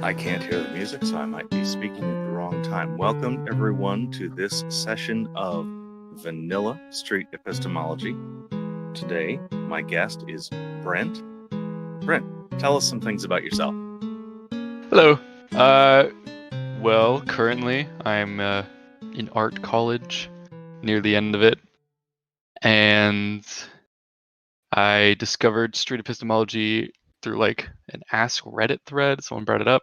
I can't hear the music, so I might be speaking at the wrong time. Welcome, everyone, to this session of Vanilla Street Epistemology. Today, my guest is Brent. Brent, tell us some things about yourself. Hello. Well, currently I'm in art college, near the end of it, and I discovered street epistemology through like an Ask Reddit thread. Someone brought it up,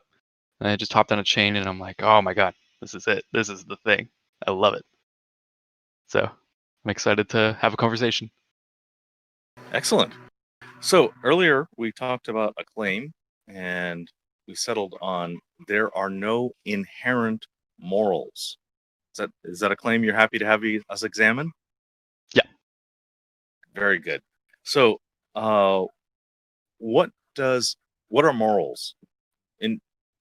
and I just hopped on a chain, and I'm like, oh my god, this is it. This is the thing. I love it. So I'm excited to have a conversation. Excellent. So earlier we talked about a claim, and we settled on there are no inherent morals. Is that a claim you're happy to have us examine? Yeah. Very good. So, what are morals?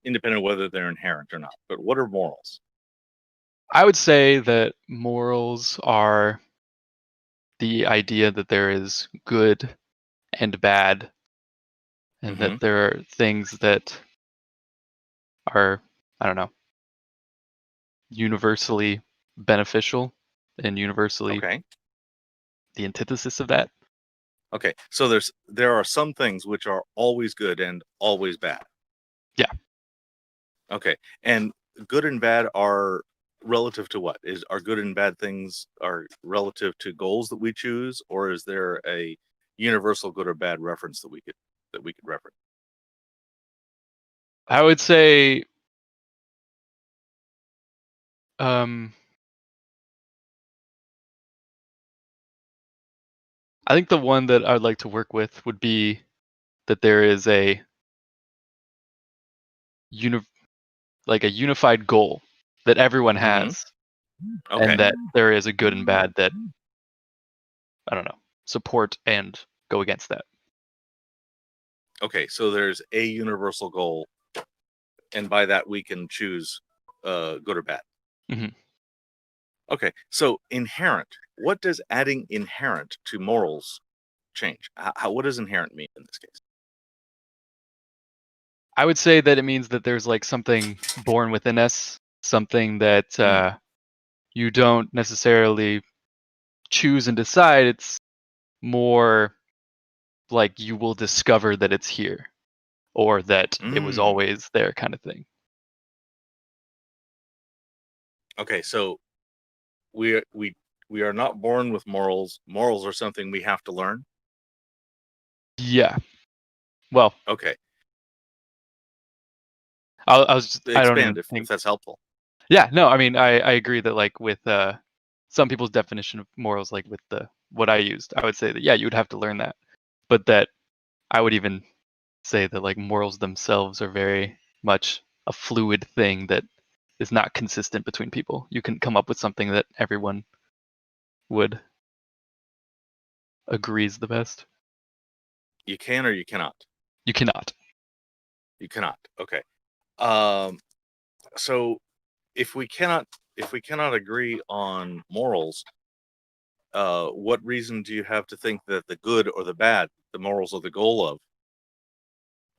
Independent of whether they're inherent or not, but what are morals? I would say that morals are the idea that there is good and bad, and that there are things that are, I don't know, universally beneficial and universally the antithesis of that. Okay, so there are some things which are always good and always bad. Yeah. Okay, and good and bad are relative to what? Are good and bad things are relative to goals that we choose, or is there a universal good or bad reference that we could reference? I would say I think the one that I'd like to work with would be that there is a unified goal that everyone has, Okay. and that there is a good and bad that, I don't know, support and go against that. Okay, so there's a universal goal, and by that we can choose good or bad. Mm-hmm. Okay, so inherent. What does adding inherent to morals change? What does inherent mean in this case? I would say that it means that there's like something born within us, something that you don't necessarily choose and decide. It's more like you will discover that it's here, or that it was always there, kind of thing. Okay, so we are not born with morals. Morals are something we have to learn. Yeah. Well. Okay. I was just, I don't even if that's helpful. Yeah. No. I mean, I agree that like with some people's definition of morals, like with what I used, I would say that you would have to learn that, but that I would even say that like morals themselves are very much a fluid thing that is not consistent between people. You can come up with something that everyone would agree is the best. You can or you cannot? You cannot. You cannot. Okay. So if we cannot agree on morals, what reason do you have to think that the good or the bad, the morals are the goal of?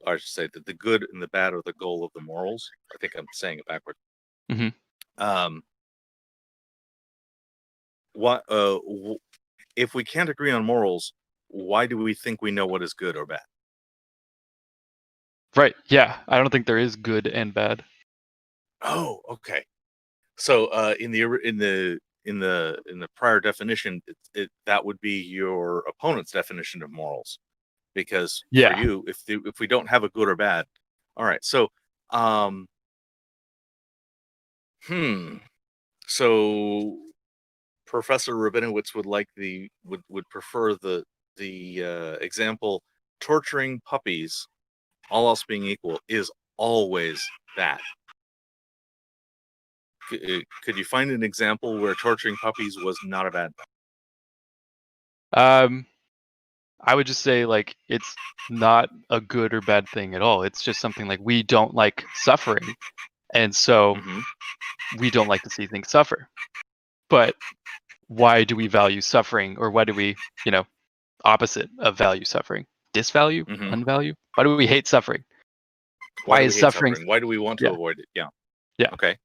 Or I should say that the good and the bad are the goal of the morals. I think I'm saying it backwards. Mm-hmm. If we can't agree on morals, why do we think we know what is good or bad? Right. Yeah. I don't think there is good and bad. Oh, okay. So in the prior definition, that would be your opponent's definition of morals, because for you, if we don't have a good or bad, all right. So, so Professor Rabinowitz would prefer the example, torturing puppies, all else being equal, is always bad. Could you find an example where torturing puppies was not a bad thing? I would just say like it's not a good or bad thing at all. It's just something like we don't like suffering, and so we don't like to see things suffer. But why do we value suffering, or why do we, opposite of value suffering? Disvalue? Unvalue? Why do we hate suffering? Why do is we hate suffering? suffering? Why do we want to Yeah. avoid it? Yeah. Yeah. Okay.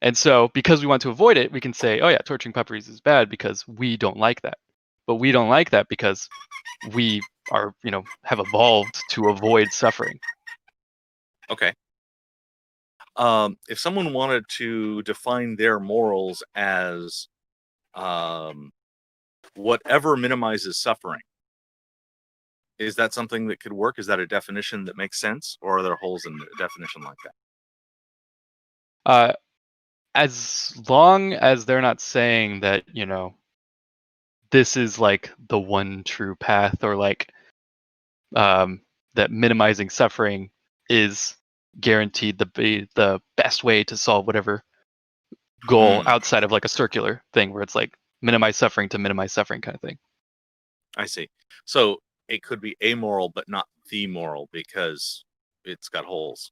And so because we want to avoid it, we can say, oh yeah, torturing puppies is bad because we don't like that. But we don't like that because we are, have evolved to avoid suffering. Okay. If someone wanted to define their morals as whatever minimizes suffering, is that something that could work? Is that a definition that makes sense, or are there holes in a definition like that? As long as they're not saying that, this is like the one true path, or like that minimizing suffering is guaranteed the best way to solve whatever goal outside of like a circular thing where it's like minimize suffering to minimize suffering kind of thing. I see. So it could be amoral, but not the moral because it's got holes.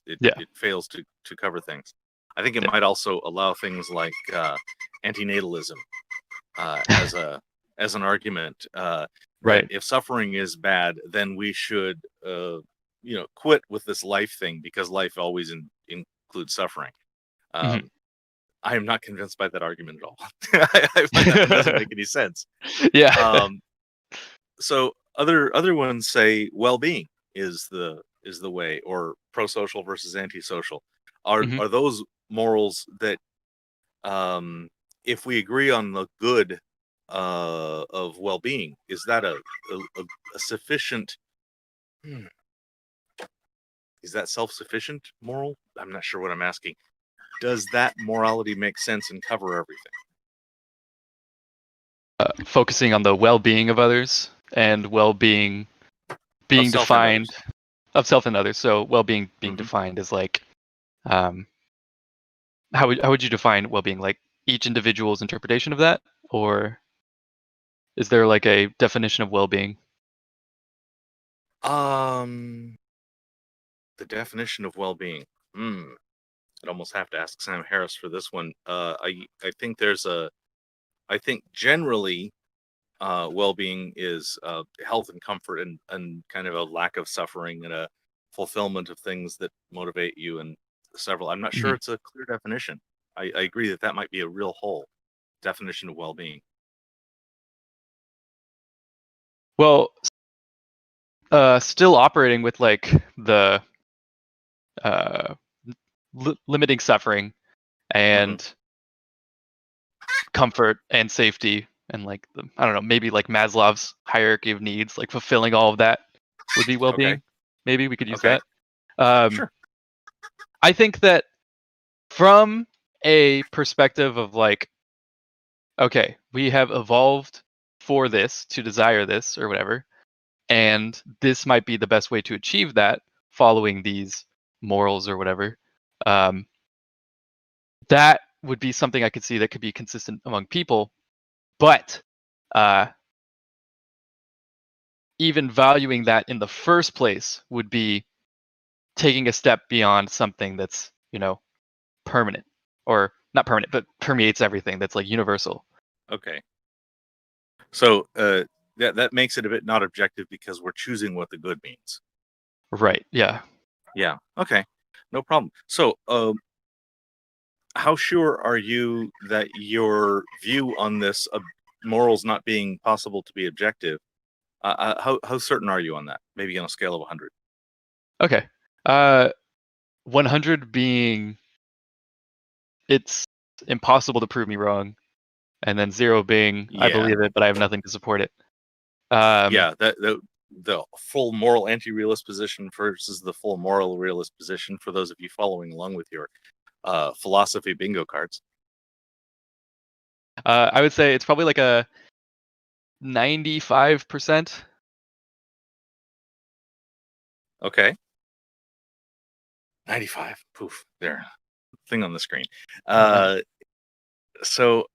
It fails to cover things. I think it might also allow things like antinatalism as an argument. Right. If suffering is bad, then we should quit with this life thing because life always includes suffering. I am not convinced by that argument at all. I find that one doesn't make any sense. Yeah. So other ones say well-being is the way, or pro-social versus anti-social. Are those morals that if we agree on the good of well-being, is that a sufficient is that self-sufficient moral? I'm not sure what I'm asking. Does that morality make sense and cover everything? Focusing on the well-being of others and well-being being Of self defined and of self and others. So well-being being defined as like, how would you define well-being? Like each individual's interpretation of that, or is there like a definition of well-being? The definition of well-being. I'd almost have to ask Sam Harris for this one. I think generally well-being is health and comfort and kind of a lack of suffering and a fulfillment of things that motivate you and several. I'm not sure it's a clear definition. I agree that might be a real hole definition of well-being. Well, still operating with like the limiting suffering and comfort and safety, and like I don't know, maybe like Maslow's hierarchy of needs, like fulfilling all of that would be well-being. Okay. Maybe we could use Okay. that. Sure. I think that from a perspective of like, okay, we have evolved for this, to desire this or whatever, and this might be the best way to achieve that following these morals or whatever. That would be something I could see that could be consistent among people, but even valuing that in the first place would be taking a step beyond something that's, permanent, or not permanent, but permeates everything, that's like universal. Okay. So that makes it a bit not objective because we're choosing what the good means. Right. Yeah. Yeah. Okay. No problem. So how sure are you that your view on this morals not being possible to be objective, how certain are you on that? Maybe on a scale of 100. Okay. 100 being it's impossible to prove me wrong, and then 0 being I believe it, but I have nothing to support it. The full moral anti-realist position versus the full moral realist position, for those of you following along with your philosophy bingo cards. I would say it's probably like a 95%. Okay. 95. Poof. There. Thing on the screen. So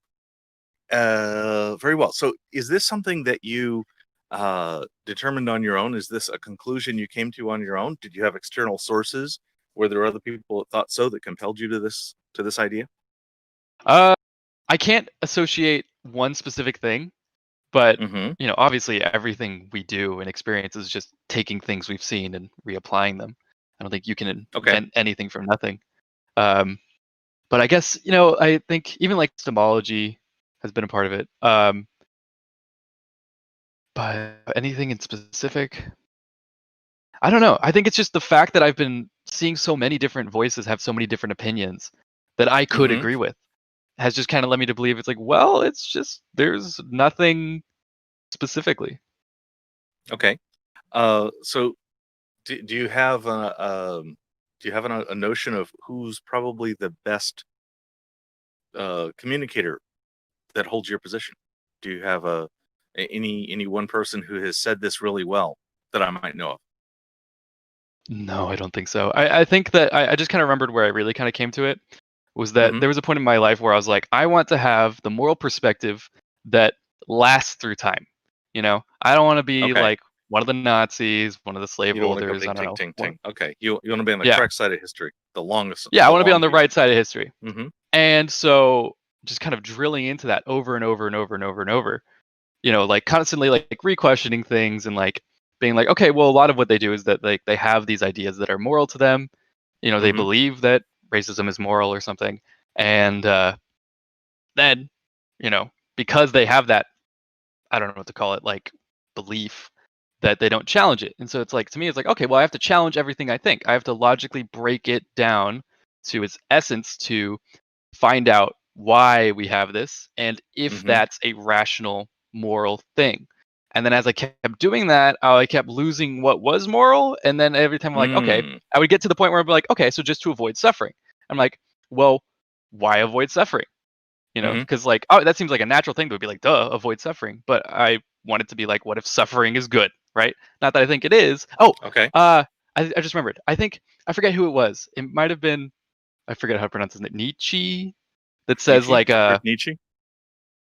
very well. So is this something that you determined on your own? Is this a conclusion you came to on your own? Did you have external sources? Were there other people that thought so that compelled you to this idea? I can't associate one specific thing, but obviously everything we do and experience is just taking things we've seen and reapplying them. I don't think you can Okay. invent anything from nothing. But I guess, I think even like epistemology has been a part of it. But anything in specific, I don't know. I think it's just the fact that I've been seeing so many different voices have so many different opinions that I could Mm-hmm. agree with has just kind of led me to believe it's like, well, it's just there's nothing specifically. Okay. So do you have a notion of who's probably the best communicator that holds your position? Do you have any one person who has said this really well that I might know of? No, I don't think so. I think that I just kind of remembered where I really kind of came to it was that Mm-hmm. there was a point in my life where I was like, I want to have the moral perspective that lasts through time. I don't want to be Okay. like one of the Nazis, one of the You don't want to go slaveholders. I ting don't ting know. ting ting. Okay. You want to be on the Yeah, correct side of history, the longest, yeah, I the want to be long on the view. right side of history. Mm-hmm. And so just kind of drilling into that over and over and over and over and over. Like constantly like re-questioning things and like being like, okay, well, a lot of what they do is that like they have these ideas that are moral to them. They Mm-hmm. believe that racism is moral or something, and then because they have that, I don't know what to call it, like belief that they don't challenge it. And so it's like to me, it's like, okay, well, I have to challenge everything I think. I have to logically break it down to its essence to find out why we have this and if Mm-hmm. that's a rational moral thing. And then as I kept doing that, I kept losing what was moral. And then every time I'm like, okay, Mm. I would get to the point where I'd be like, okay, so just to avoid suffering. I'm like, well, why avoid suffering? Mm-hmm. Because like, oh, that seems like a natural thing to be like, duh, avoid suffering. But I want it to be like, what if suffering is good, right? Not that I think it is. Oh, Okay. I just remembered. I forget who it was. It might have been, I forget how to pronounce his name, Nietzsche, that says Nietzsche, like Friedrich Nietzsche.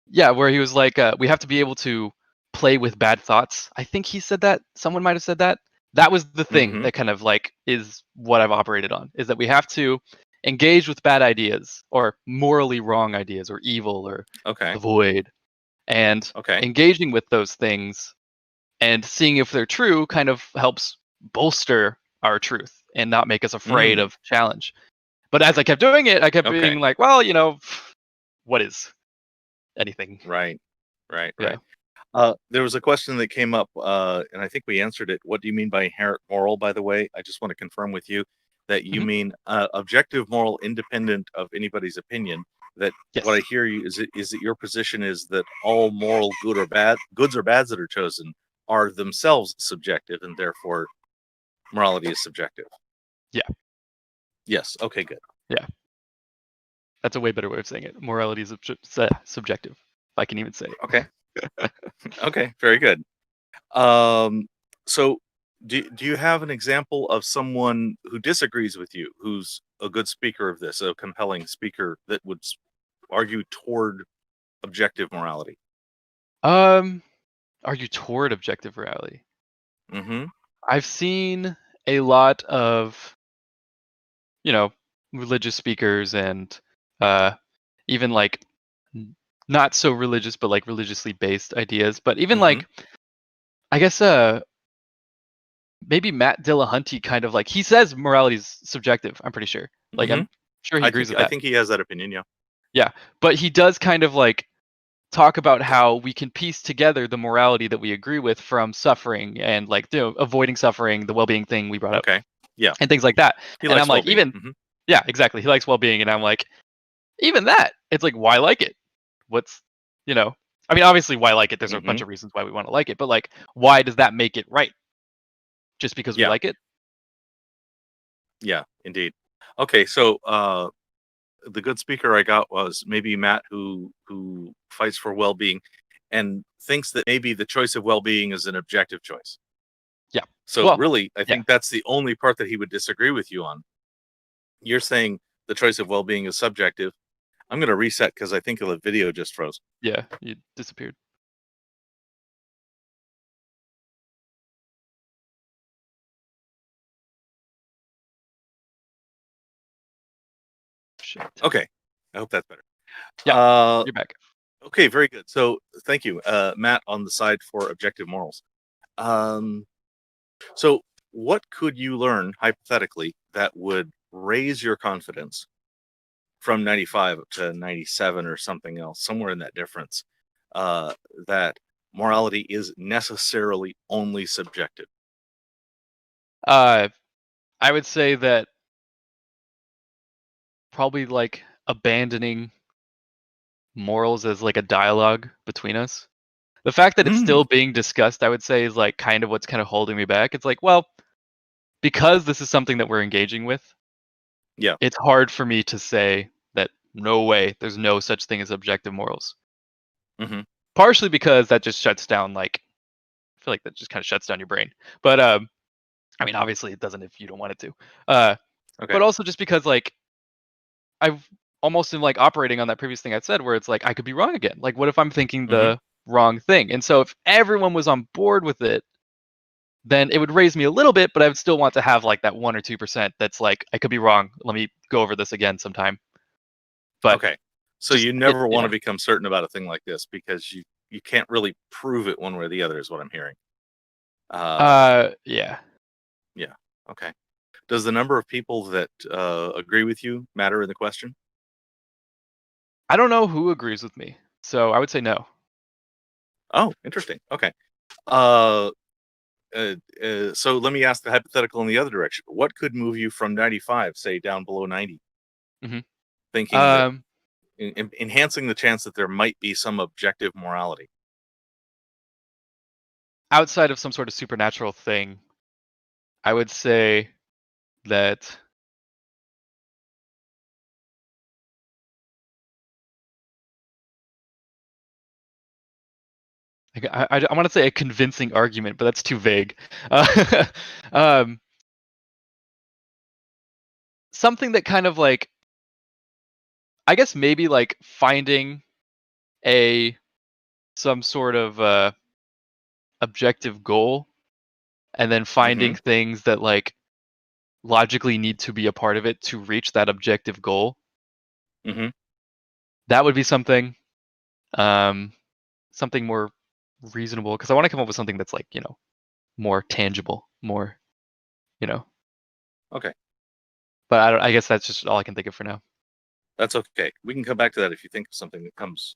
yeah, where he was like we have to be able to play with bad thoughts. I think he said that. Someone might have said that. That was the thing Mm-hmm. that kind of like is what I've operated on, is that we have to engage with bad ideas or morally wrong ideas or evil or Okay. the void, and Okay. engaging with those things and seeing if they're true kind of helps bolster our truth and not make us afraid Mm. of challenge. But as I kept doing it, I kept Okay. being like, well, what is anything? Right. Right. Yeah. Right. There was a question that came up, and I think we answered it. What do you mean by inherent moral, by the way? I just want to confirm with you that you Mhm. mean objective moral, independent of anybody's opinion. That what I Yes. hear you is that your position is that all moral goods or bads that are chosen are themselves subjective, and therefore morality is subjective. Yeah. Yes. Okay. Good. Yeah. That's a way better way of saying it. Morality is subjective, if I can even say Okay. it. Okay. Very good. So do you have an example of someone who disagrees with you, who's a good speaker of this, a compelling speaker that would argue toward objective morality? um, argue toward objective reality. Mm-hmm. I've seen a lot of, you know, religious speakers and uh even like not so religious but like religiously based ideas. But even Mm-hmm. like I guess maybe Matt Dillahunty kind of like he says morality is subjective, I'm pretty sure. Like Mm-hmm. I'm sure he agrees with I that. think he has that opinion, yeah. Yeah. But he does kind of like talk about how we can piece together the morality that we agree with from suffering and like avoiding suffering, the well-being thing we brought up, Okay. Yeah. and things like that. He And I'm likes like, well-being. even Mm-hmm. yeah, exactly. He likes well-being, and I'm like, even that, it's like, why like it? What's you know? I mean, obviously, why like it? There's a Mm-hmm. bunch of reasons why we want to like it, but like, why does that make it right? Just because we Yeah. like it? Yeah, indeed. Okay, so the good speaker I got was maybe Matt, who fights for well-being and thinks that maybe the choice of well-being is an objective choice. Yeah. So Well, really, I yeah, think that's the only part that he would disagree with you on. You're saying the choice of well-being is subjective. I'm going to reset because I think the video just froze. yeah. You disappeared. Shit. Okay, I hope that's better. Yeah, Uh, you're back. okay, very good. So thank you, Matt, on the side for objective morals. So what could you learn hypothetically that would raise your confidence from 95 up to 97 or something else, somewhere in that difference, that morality is necessarily only subjective? I would say that probably like abandoning morals as like a dialogue between us. The fact that it's Mm, still being discussed, I would say, is like kind of what's kind of holding me back. It's like, well, because this is something that we're engaging with, yeah. it's hard for me to say that no way, there's no such thing as objective morals. Hmm. Partially because that just shuts down like I feel like that just kind of shuts down your brain. But I mean obviously it doesn't if you don't want it to. Uh Okay. but also just because like I've almost am like operating on that previous thing I said where it's like I could be wrong again. Like what if I'm thinking Hmm. the wrong thing? And so if everyone was on board with it, then it would raise me a little bit, but I would still want to have like that 1 or 2% that's like I could be wrong. Let me go over this again sometime. But Okay. So just you it never want to yeah. become certain about a thing like this because you can't really prove it one way or the other, is what I'm hearing. Yeah. Yeah. Okay. Does the number of people that agree with you matter in the question? I don't know who agrees with me. So I would say no. Oh, interesting. Okay. Uh, so let me ask the hypothetical in the other direction. What could move you from 95, say, down below 90, Hmm. thinking that Um enhancing the chance that there might be some objective morality? Outside of some sort of supernatural thing, I would say that like, I want to say a convincing argument, but that's too vague. Um, Something that kind of like I guess maybe like finding a some sort of objective goal and then Hmm. finding things that like logically need to be a part of it to reach that objective goal. Hmm. That would be something um something more reasonable because I want to come up with something that's like, more tangible, more, you know. Okay. But I guess that's just all I can think of for now. That's okay. We can come back to that if you think of something that comes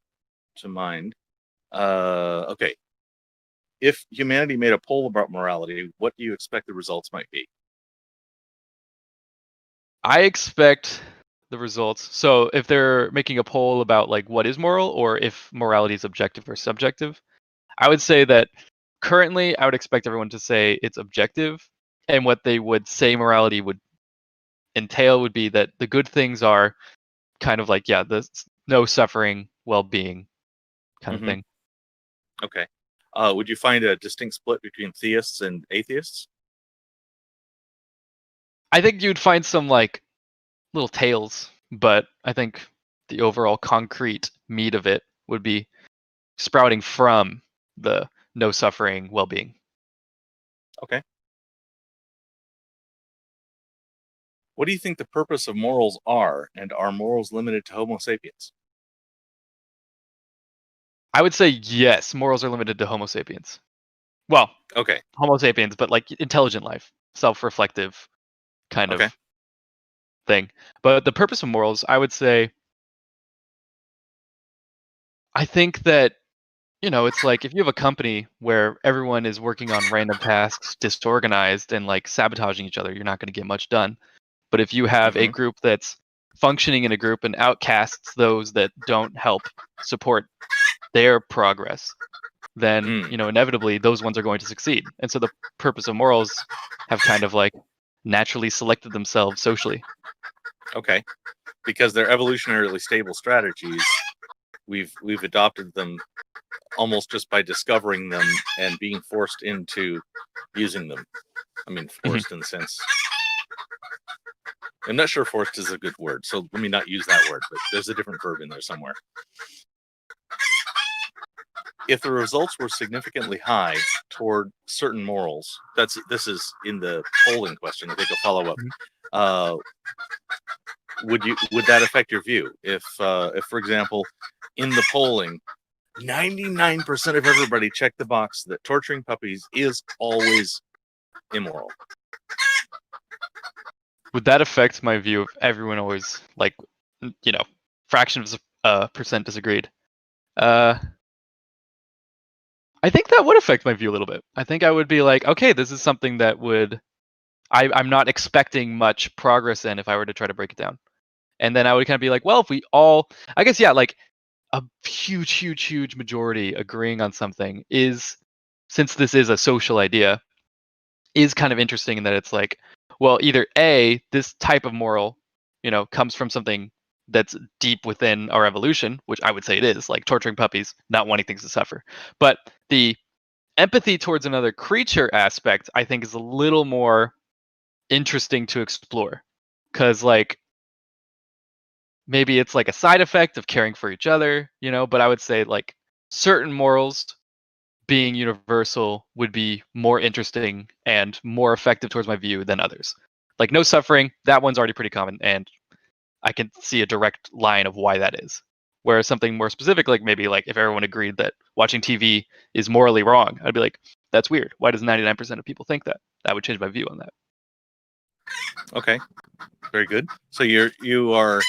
to mind. Okay. If humanity made a poll about morality, what do you expect the results might be? I expect the results. So if they're making a poll about like what is moral or if morality is objective or subjective, I would say that currently I would expect everyone to say it's objective and what they would say morality would entail would be that the good things are kind of like yeah, the no suffering, well-being kind of Hmm. thing. Okay. Would you find a distinct split between theists and atheists? I think you'd find some like little tales, but I think the overall concrete meat of it would be sprouting from the no suffering well-being. Okay. What do you think the purpose of morals are, and are morals limited to Homo sapiens? I would say yes, morals are limited to Homo sapiens. Well, Okay. Homo sapiens, but like intelligent life, self-reflective kind Okay. of thing. But the purpose of morals, I would say, I think that it's like if you have a company where everyone is working on random tasks, disorganized, and like sabotaging each other, you're not going to get much done. But if you have a Hmm. group that's functioning in a group and outcasts those that don't help support their progress, then Mm. inevitably those ones are going to succeed. And so the purpose of morals have kind of like naturally selected themselves socially. Okay. Because they're evolutionarily stable strategies, we've adopted them almost just by discovering them and being forced into using them. I mean, Mhm. forced in the sense. I'm not sure forced is a good word, so let me not use that word, but there's a different verb in there somewhere. If the results were significantly high toward certain morals, this is in the polling question. I think a follow up. Mhm. Uh, would that affect your view if for example, in the polling, 99% of everybody checked the box that torturing puppies is always immoral? would that affect my view of everyone always like, fraction of a percent disagreed? I think that would affect my view a little bit. I think I would be like, okay, this is something that I'm not expecting much progress in if I were to try to break it down. And then I would kind of be like, well, if we all, I guess, yeah, like a huge majority agreeing on something is, since this is a social idea, is kind of interesting in that it's like, well, either A, this type of moral, comes from something that's deep within our evolution, which I would say it is, like torturing puppies, not wanting things to suffer. But the empathy towards another creature aspect, I think, is a little more interesting to explore. Because, like, maybe it's like a side effect of caring for each other, but I would say, like, certain morals being universal would be more interesting and more effective towards my view than others. Like no suffering, that one's already pretty common, and I can see a direct line of why that is. Whereas something more specific, like maybe like if everyone agreed that watching TV is morally wrong, I'd be like, that's weird. Why does 99% of people think that? That would change my view on that. Okay, very good. So you are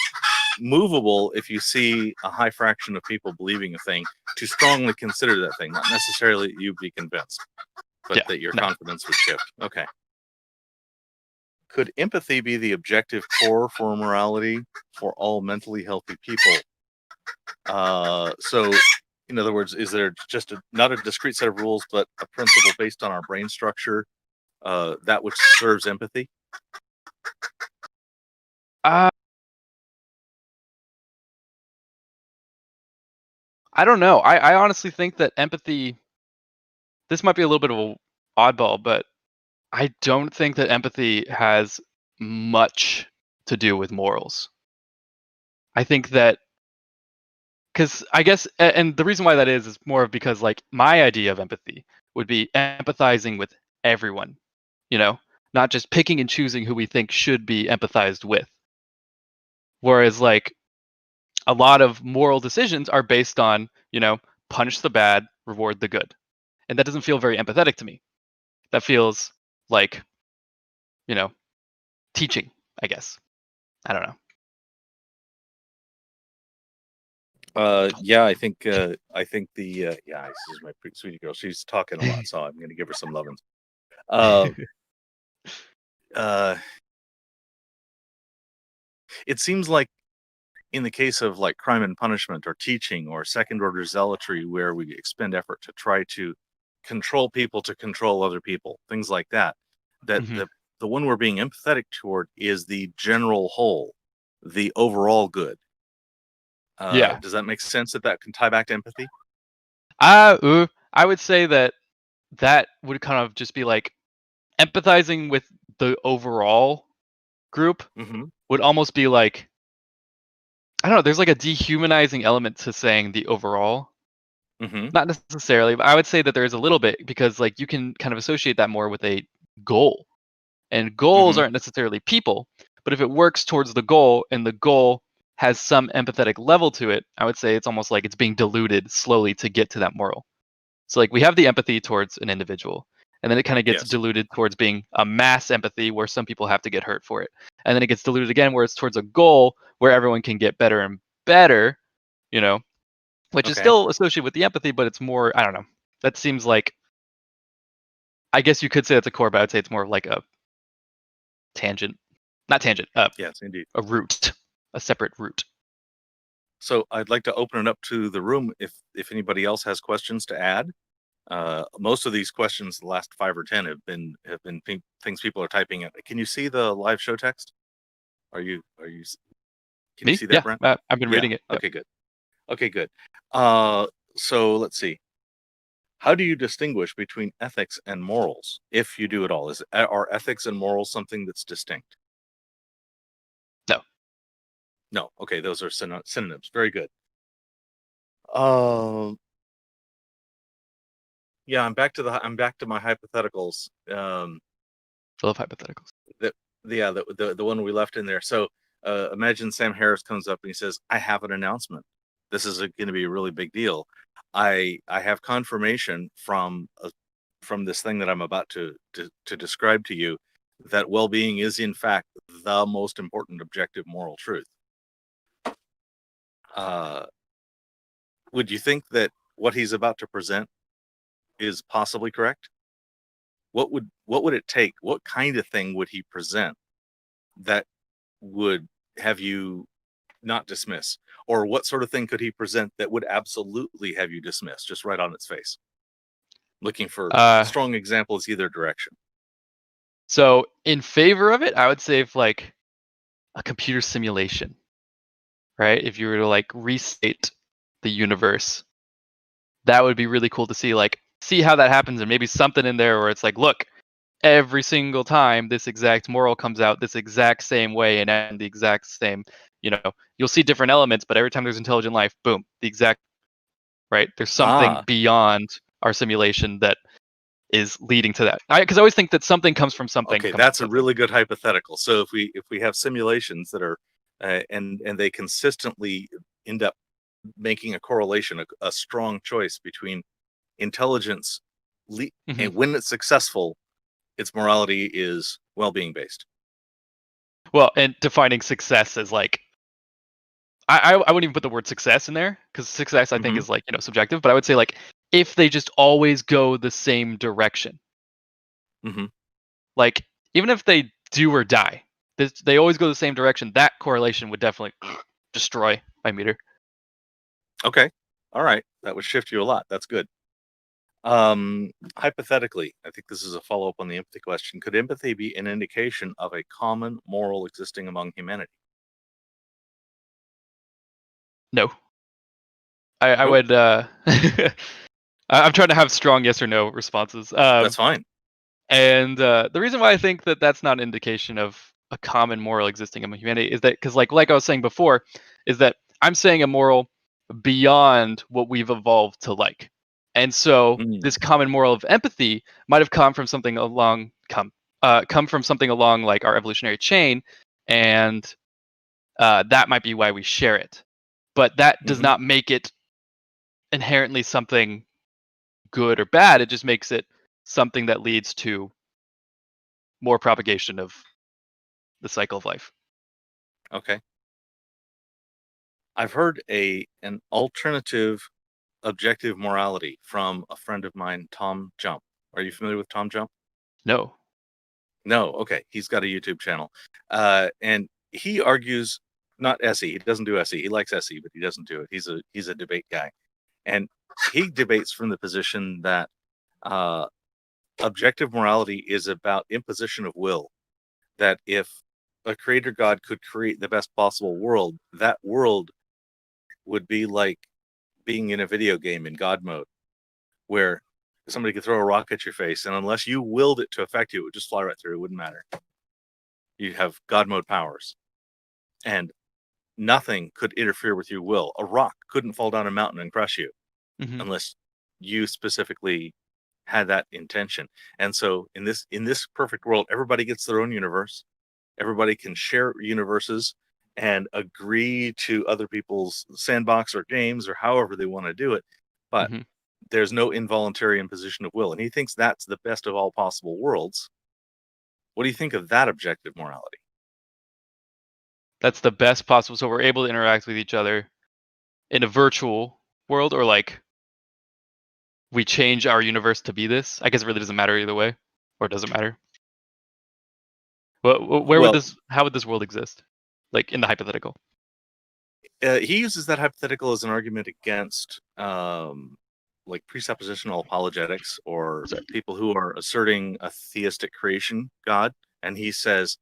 movable if you see a high fraction of people believing a thing to strongly consider that thing, not necessarily you be convinced, but Yeah, that your no. confidence would shift. Okay. Could empathy be the objective core for morality for all mentally healthy people? So, in other words, is there just not a discrete set of rules, but a principle based on our brain structure, that which serves empathy? Uh, I don't know. I honestly think that empathy, this might be a little bit of a oddball, but I don't think that empathy has much to do with morals. I think that because I guess, and the reason why that is more of because like my idea of empathy would be empathizing with everyone, you know, not just picking and choosing who we think should be empathized with. Whereas like a lot of moral decisions are based on, punish the bad, reward the good. And that doesn't feel very empathetic to me. That feels like, you know, teaching, I guess. I don't know. Yeah, I think the yeah, this is my pretty sweetie girl. She's talking a lot, so I'm going to give her some lovin's. Uh, uh, it seems like in the case of like crime and punishment or teaching or second order zealotry, where we expend effort to try to control people to control other people, things like that, that Mhm. the one we're being empathetic toward is the general whole, the overall good. Yeah. Does that make sense that can tie back to empathy? I would say that that would kind of just be like empathizing with the overall group Mm-hmm. would almost be like, I don't know, there's like a dehumanizing element to saying the overall. Mm-hmm. Not necessarily, but I would say that there is a little bit because like you can kind of associate that more with a goal. And goals Mm-hmm. aren't necessarily people, but if it works towards the goal and the goal has some empathetic level to it, I would say it's almost like it's being diluted slowly to get to that moral. So like we have the empathy towards an individual, and then it kind of gets Yes. diluted towards being a mass empathy where some people have to get hurt for it. And then it gets diluted again where it's towards a goal where everyone can get better and better, you know, which is Okay. still associated with the empathy, but it's more, I don't know. That seems like, I guess you could say it's a core, but I'd say it's more like a tangent. Not tangent, Yes, indeed. a route, a separate route. So I'd like to open it up to the room if anybody else has questions to add. Most of these questions, the last 5 or 10, have been things people are typing in. Can you see the live show text? Can you Me? see that, Yeah, Brent? I've been Yeah. reading it. Yep. Okay, good. Okay, good. So let's see. How do you distinguish between ethics and morals, if you do at all? Are ethics and morals something that's distinct? No. No. Okay, those are synonyms. Very good. Uh, yeah, I'm back to my hypotheticals. I love hypotheticals. The the one we left in there. So imagine Sam Harris comes up and he says, "I have an announcement. This is going to be a really big deal. I have confirmation from this thing that I'm about to describe to you that well-being is in fact the most important objective moral truth. Would you think that what he's about to present is possibly correct? What would it take? What kind of thing would he present that would have you not dismiss? Or what sort of thing could he present that would absolutely have you dismiss, just right on its face? Looking for strong examples either direction. So in favor of it, I would say if like a computer simulation, right? If you were to like restate the universe, that would be really cool to see how that happens, and maybe something in there where it's like, look, every single time this exact moral comes out this exact same way and the exact same, you'll see different elements, but every time there's intelligent life, boom, the exact, right? There's something beyond our simulation that is leading to that. Because I always think that something comes from something. Okay, that's a really good hypothetical. So if we have simulations that are and they consistently end up making a correlation, a strong choice between intelligence, and when it's successful, its morality is well-being based. Well, and defining success as like, I wouldn't even put the word success in there, because success I think is like, subjective, but I would say like if they just always go the same direction. Like even if they do or die, they always go the same direction, that correlation would definitely destroy my meter. Okay. All right. That would shift you a lot. That's good. Hypothetically, I think this is a follow-up on the empathy question. Could empathy be an indication of a common moral existing among humanity? No. I would I'm trying to have strong yes or no responses. That's fine. And the reason why I think that that's not an indication of a common moral existing among humanity is that because like I was saying before, is that I'm saying a moral beyond what we've evolved to like. And so this common moral of empathy might have come from something along like our evolutionary chain, and that might be why we share it. But that does not make it inherently something good or bad. It just makes it something that leads to more propagation of the cycle of life. Okay. I've heard an alternative objective morality from a friend of mine, Tom Jump. Are you familiar with Tom Jump? No. No. Okay. He's got a YouTube channel. And he argues not SE. He doesn't do SE. He likes SE, but he doesn't do it. He's a debate guy. And he debates from the position that objective morality is about imposition of will. That if a creator God could create the best possible world, that world would be like being in a video game in God mode, where somebody could throw a rock at your face, and unless you willed it to affect you, it would just fly right through. It wouldn't matter. You have God mode powers, and nothing could interfere with your will. A rock couldn't fall down a mountain and crush you unless you specifically had that intention. And so in this perfect world, everybody gets their own universe. Everybody can share universes and agree to other people's sandbox or games or however they want to do it. But there's no involuntary imposition of will. And he thinks that's the best of all possible worlds. What do you think of that objective morality? That's the best possible. So we're able to interact with each other in a virtual world, or like we change our universe to be this. I guess it really doesn't matter either way, or it doesn't matter. How would this world exist? Like in the hypothetical? He uses that hypothetical as an argument against like presuppositional apologetics, or people who are asserting a theistic creation God. And he says,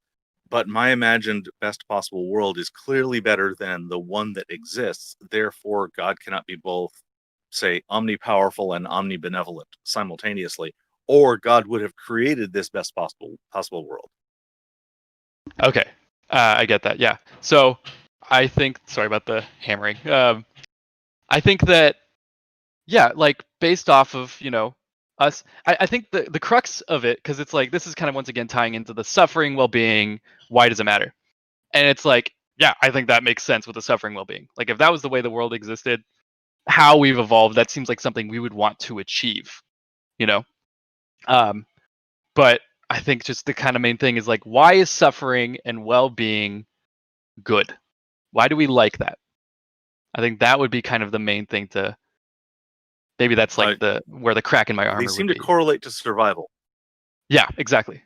but my imagined best possible world is clearly better than the one that exists. Therefore, God cannot be both, say, omnipowerful and omnibenevolent simultaneously, or God would have created this best possible world. Okay, I get that. Yeah. So I think, sorry about the hammering. I think that, yeah, like based off of, us, I think the crux of it, because it's like, this is kind of once again tying into the suffering, well-being, why does it matter? And it's like, yeah, I think that makes sense with the suffering well-being. Like if that was the way the world existed, how we've evolved, that seems like something we would want to achieve, But I think just the kind of main thing is like, why is suffering and well-being good? Why do we like that? I think that would be kind of the main thing to. Maybe that's like where the crack in my armor They would seem be. to correlate to survival. Yeah, exactly.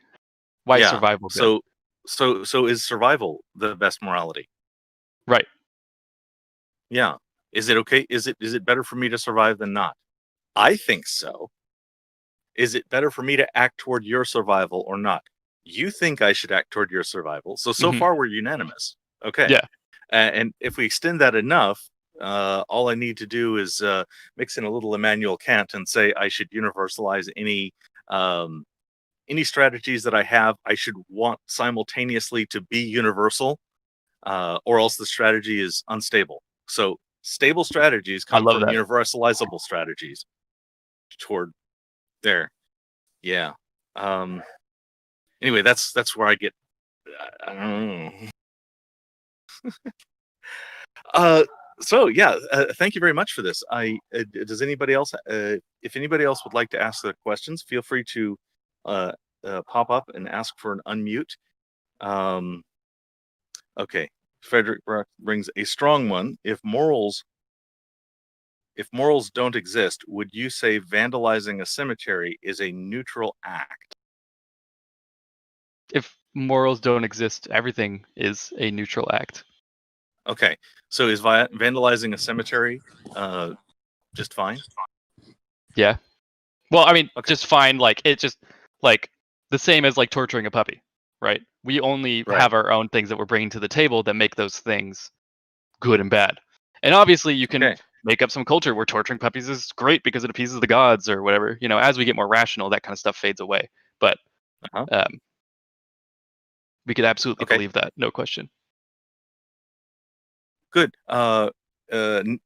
Why is survival good? So is survival the best morality? Right. Yeah. Is it okay? Is it better for me to survive than not? I think so. Is it better for me to act toward your survival or not? You think I should act toward your survival. So Mhm. far we're unanimous. Okay. Yeah. And if we extend that enough, all I need to do is mix in a little Immanuel Kant and say I should universalize any strategies that I have. I should want simultaneously to be universal, or else the strategy is unstable. So stable strategies I come love from that. universalizable strategies toward there. Yeah. Anyway, that's where I get. I don't know. So yeah, thank you very much for this. Does anybody else? If anybody else would like to ask the questions, feel free to pop up and ask for an unmute. Okay, Frederick brings a strong one. If morals don't exist, would you say vandalizing a cemetery is a neutral act? If morals don't exist, everything is a neutral act. Okay, so is vandalizing a cemetery just fine? Yeah. Well, I mean, Okay. just fine. Like it just like the same as like torturing a puppy, right? We only Right. have our own things that we're bringing to the table that make those things good and bad. And obviously, you can Okay. make up some culture where torturing puppies is great because it appeases the gods or whatever. You know, as we get more rational, that kind of stuff fades away. But Uh-huh. we could absolutely Okay. believe that, no question. Good.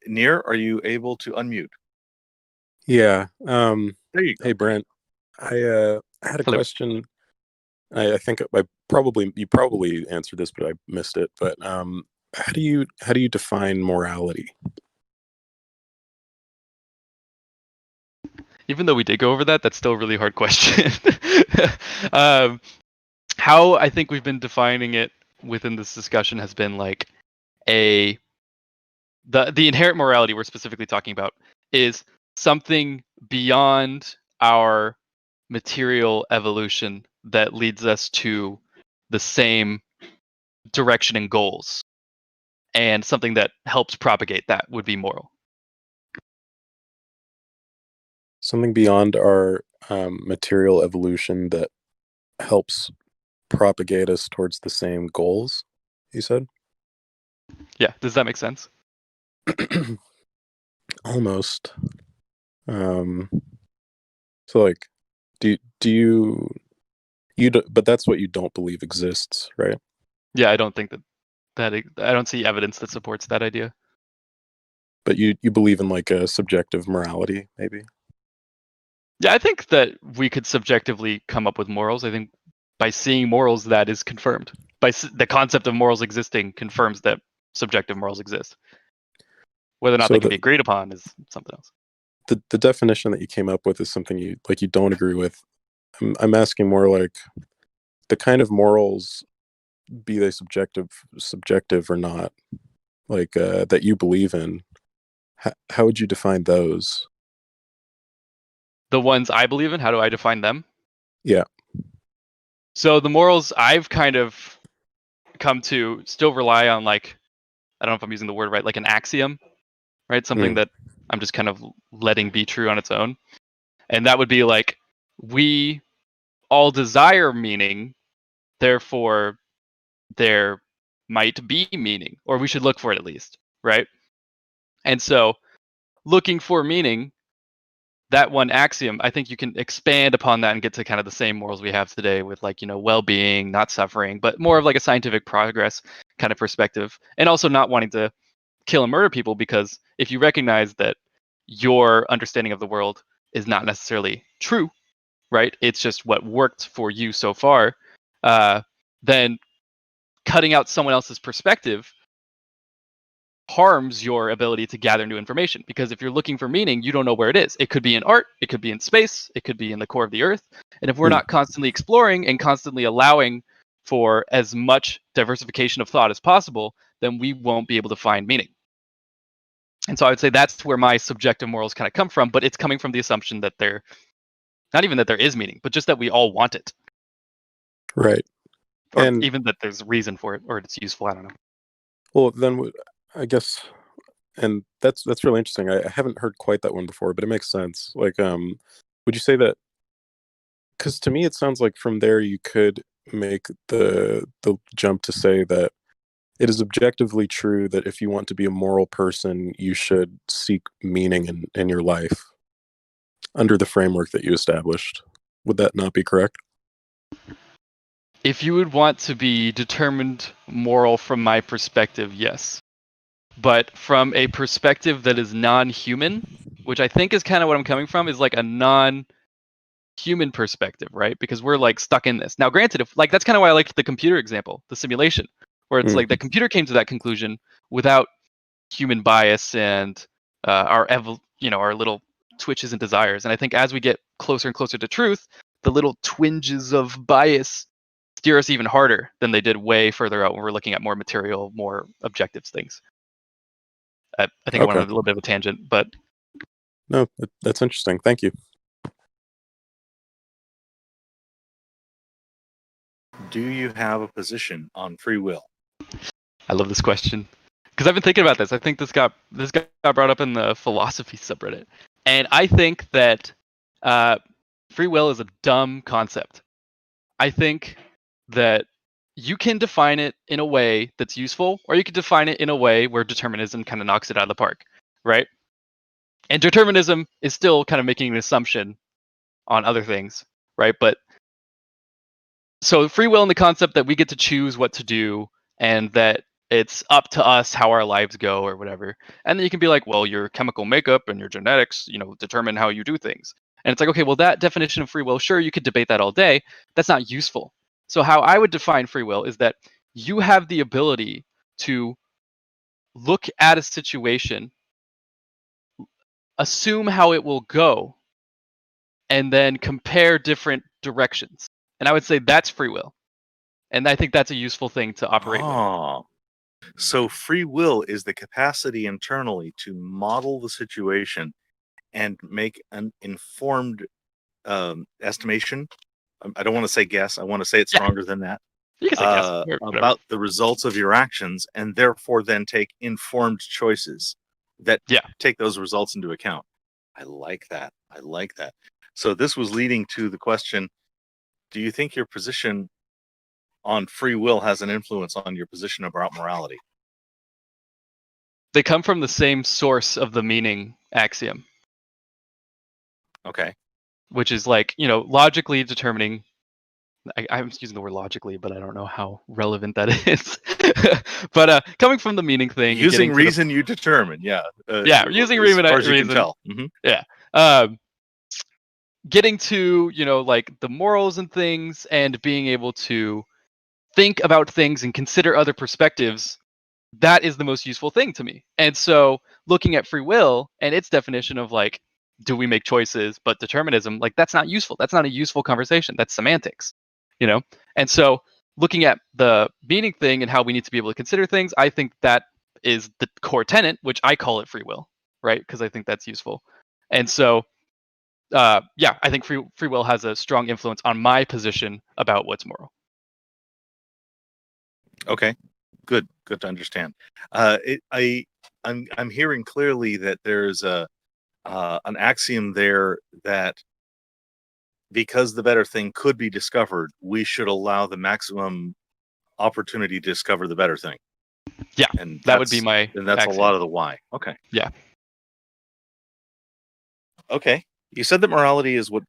Near, are you able to unmute? Yeah. There you go. Hey, Brent. I had a Hello. question. I think you probably answered this, but I missed it. But how do you define morality? Even though we did go over that, that's still a really hard question. How I think we've been defining it within this discussion has been like the inherent morality we're specifically talking about is something beyond our material evolution that leads us to the same direction and goals, and something that helps propagate that would be moral. Something beyond our material evolution that helps propagate us towards the same goals, you said? Yeah, does that make sense? Almost. So like, do you but that's what you don't believe exists, right? Yeah, I don't think that I don't see evidence that supports that idea. But you believe in like a subjective morality, maybe? Yeah, I think that we could subjectively come up with morals. I think by seeing morals, that is confirmed. The concept of morals existing confirms that subjective morals exist. Whether or not they can be agreed upon is something else. The definition that you came up with is something you don't agree with. I'm asking more like the kind of morals, be they subjective or not, like that you believe in. How would you define those? The ones I believe in, how do I define them? Yeah. So the morals I've kind of come to still rely on, like, I don't know if I'm using the word right, like an axiom, right? Something that I'm just kind of letting be true on its own. And that would be like, we all desire meaning, therefore there might be meaning, or we should look for it at least, right? And so looking for meaning, that one axiom, I think you can expand upon that and get to kind of the same morals we have today with, like, you know, well-being, not suffering, but more of like a scientific progress kind of perspective, and also not wanting to kill and murder people, because if you recognize that your understanding of the world is not necessarily true, right? It's just what worked for you so far, then cutting out someone else's perspective harms your ability to gather new information. Because if you're looking for meaning, you don't know where it is. It could be in art, it could be in space, it could be in the core of the earth. And if we're not constantly exploring and constantly allowing for as much diversification of thought as possible, then we won't be able to find meaning. And so I would say that's where my subjective morals kind of come from, but it's coming from the assumption that they're not even that there is meaning, but just that we all want it. Right. Or And even that there's reason for it or it's useful. I don't know. well, then I guess, and that's really interesting. I haven't heard quite that one before, but it makes sense. Like, would you say that? Because to me, it sounds like from there you could make the jump to say that it is objectively true that if you want to be a moral person, you should seek meaning in your life under the framework that you established. Would that not be correct? If you would want to be determined moral from my perspective, yes. But from a perspective that is non-human, which I think is kind of what I'm coming from, is like a non-human perspective, right? Because we're like stuck in this. Now, granted, if like that's kind of why I liked the computer example, the simulation, where it's like the computer came to that conclusion without human bias and our little twitches and desires. And I think as we get closer and closer to truth, the little twinges of bias steer us even harder than they did way further out when we're looking at more material, more objective things. I think I went on a little bit of a tangent, but no, that's interesting. Thank you. Do you have a position on free will? I love this question because I've been thinking about this. I think this got brought up in the philosophy subreddit, and I think that free will is a dumb concept. I think that you can define it in a way that's useful, or you could define it in a way where determinism kind of knocks it out of the park, right? And determinism is still kind of making an assumption on other things, right? But so free will in the concept that we get to choose what to do and that it's up to us how our lives go or whatever. And then you can be like, well, your chemical makeup and your genetics, determine how you do things. And it's like, okay, well, that definition of free will, sure, you could debate that all day. That's not useful. So how I would define free will is that you have the ability to look at a situation, assume how it will go, and then compare different directions. And I would say that's free will. And I think that's a useful thing to operate with. So free will is the capacity internally to model the situation and make an informed estimation. I don't want to say guess. I want to say it stronger than that. You can say guess. About the results of your actions, and therefore then take informed choices that take those results into account. I like that. So this was leading to the question, do you think your position on free will has an influence on your position about morality? They come from the same source of the meaning axiom. Okay. Which is like, logically determining. I'm using the word logically, but I don't know how relevant that is. But coming from the meaning thing, using reason, you determine. Using reason, as far as you can tell. Mm-hmm. Getting to like the morals and things, and being able to think about things and consider other perspectives. That is the most useful thing to me. And so looking at free will and its definition of like, do we make choices, but determinism, like that's not useful. That's not a useful conversation. That's semantics, And so looking at the meaning thing and how we need to be able to consider things, I think that is the core tenet, which I call it free will, right? Because I think that's useful. And so, I think free will has a strong influence on my position about what's moral. Okay. Good to understand. I'm hearing clearly that there's an axiom there that because the better thing could be discovered, we should allow the maximum opportunity to discover the better thing. Yeah, and that would be my. And that's axiom. A lot of the why. Okay. Yeah. Okay. You said that morality is what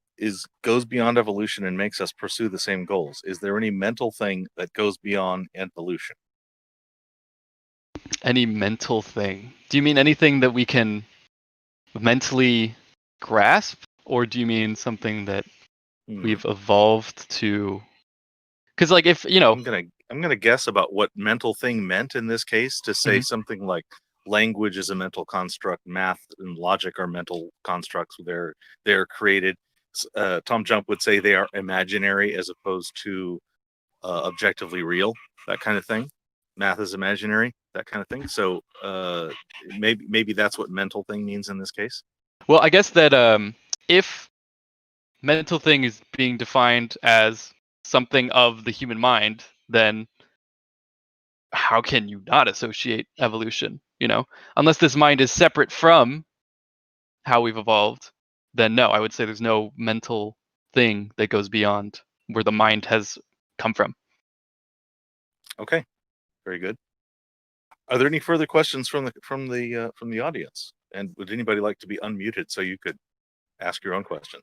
goes beyond evolution and makes us pursue the same goals. Is there any mental thing that goes beyond evolution? Any mental thing? Do you mean anything that we can mentally grasp, or do you mean something that we've evolved to? Because like if I'm gonna guess about what mental thing meant in this case to say something like language is a mental construct, math and logic are mental constructs. They're created. Tom Jump would say they are imaginary as opposed to objectively real, that kind of thing. Math is imaginary, that kind of thing. So maybe that's what mental thing means in this case. Well, I guess that if mental thing is being defined as something of the human mind, then how can you not associate evolution? Unless this mind is separate from how we've evolved, then no, I would say there's no mental thing that goes beyond where the mind has come from. Okay, very good. Are there any further questions from the audience? And would anybody like to be unmuted so you could ask your own question?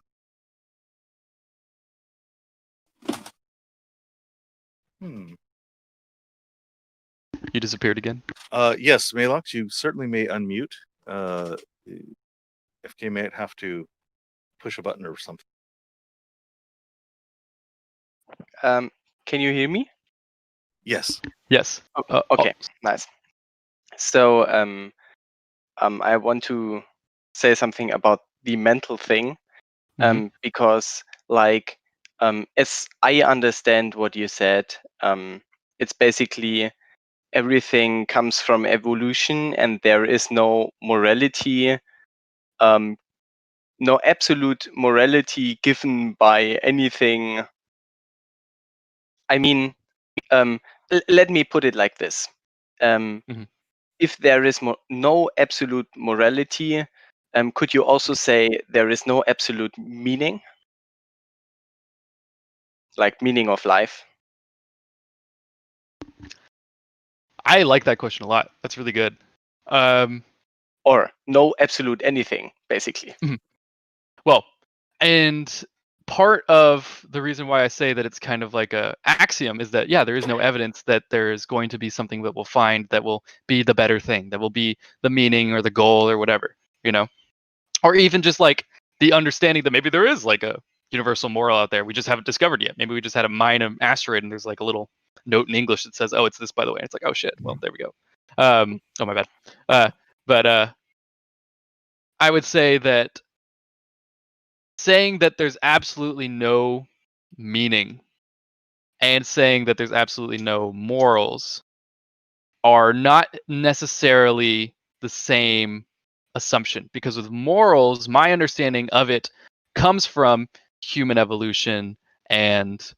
You disappeared again. Yes, Malox, you certainly may unmute. FK may have to push a button or something. Can you hear me? Yes. Yes. Okay, nice. So I want to say something about the mental thing, because as I understand what you said, it's basically everything comes from evolution and there is no morality, no absolute morality given by anything. I mean, let me put it like this. If there is no absolute morality, could you also say there is no absolute meaning? Like meaning of life? I like that question a lot. That's really good. Or no absolute anything, basically. Well, and part of the reason why I say that it's kind of like a axiom is that, yeah, there is no evidence that there is going to be something that we'll find that will be the better thing, that will be the meaning or the goal or whatever, or even just like the understanding that maybe there is like a universal moral out there we just haven't discovered yet. Maybe we just had to mine an asteroid and there's like a little note in English that says, oh, it's this, by the way. And it's like, oh shit, well, there we go. Oh, my bad. But I would say that saying that there's absolutely no meaning and saying that there's absolutely no morals are not necessarily the same assumption, because with morals, my understanding of it comes from human evolution and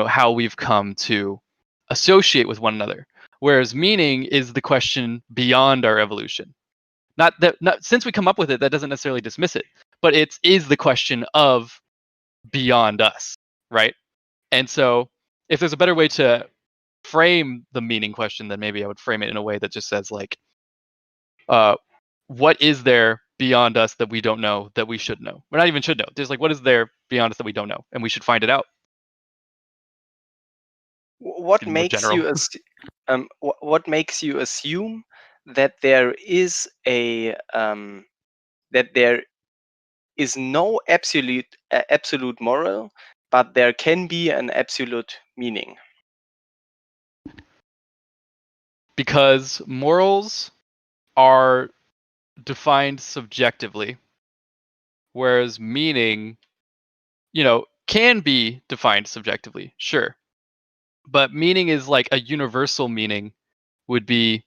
how we've come to associate with one another, whereas meaning is the question beyond our evolution. Not since we come up with it, that doesn't necessarily dismiss it, but it is the question of beyond us, right? And so if there's a better way to frame the meaning question, then maybe I would frame it in a way that just says like, what is there beyond us that we don't know that we should know? We're not even should know. There's like, what is there beyond us that we don't know, and we should find it out. What makes you what makes you assume that there is that there is no absolute moral, but there can be an absolute meaning? Because morals are defined subjectively, whereas meaning, can be defined subjectively, sure. But meaning is like a universal meaning would be,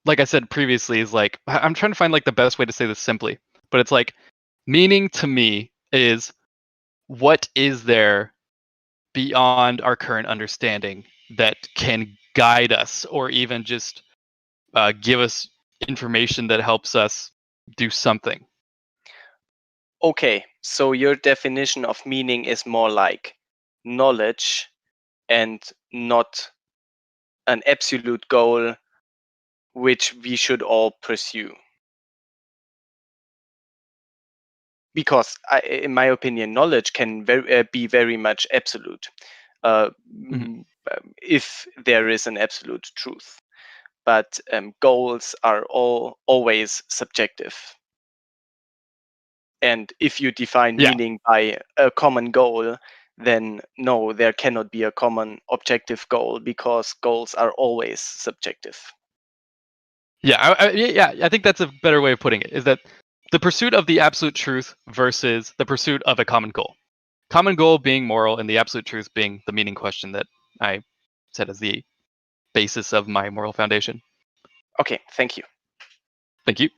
like I said previously, is like, I'm trying to find like the best way to say this simply, but it's like, meaning to me is what is there beyond our current understanding that can guide us or even just give us information that helps us do something. Okay, so your definition of meaning is more like knowledge and not an absolute goal which we should all pursue. Because in my opinion, knowledge can be very much absolute, if there is an absolute truth. But goals are always subjective. And if you define meaning by a common goal, then no, there cannot be a common objective goal, because goals are always subjective. Yeah, I think that's a better way of putting it. Is that the pursuit of the absolute truth versus the pursuit of a common goal. Common goal being moral, and the absolute truth being the meaning question that I said as the basis of my moral foundation. Okay, thank you. Thank you.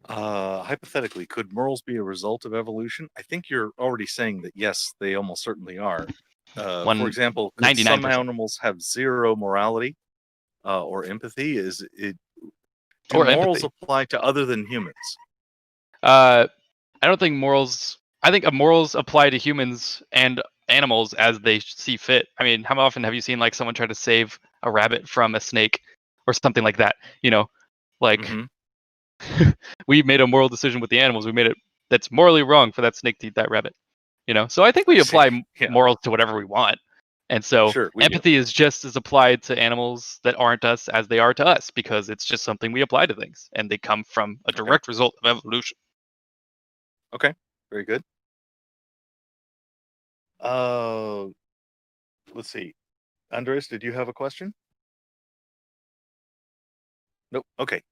Hypothetically, could morals be a result of evolution? I think you're already saying that yes, they almost certainly are. For example, could some 99%. animals have zero morality or empathy? Do Or morals empathy. apply to other than humans? I don't think morals. I think morals apply to humans and animals as they see fit. I mean, how often have you seen like someone try to save a rabbit from a snake or something like that? You know, like Mhm. we made a moral decision with the animals. We made it that's morally wrong for that snake to eat that rabbit. You know, so I think we I see. apply Yeah. morals to whatever we want. And so Sure, we do. empathy is just as applied to animals that aren't us as they are to us because it's just something we apply to things and they come from a direct result of evolution. Okay, very good. Let's see. Andres, did you have a question? Nope. Okay.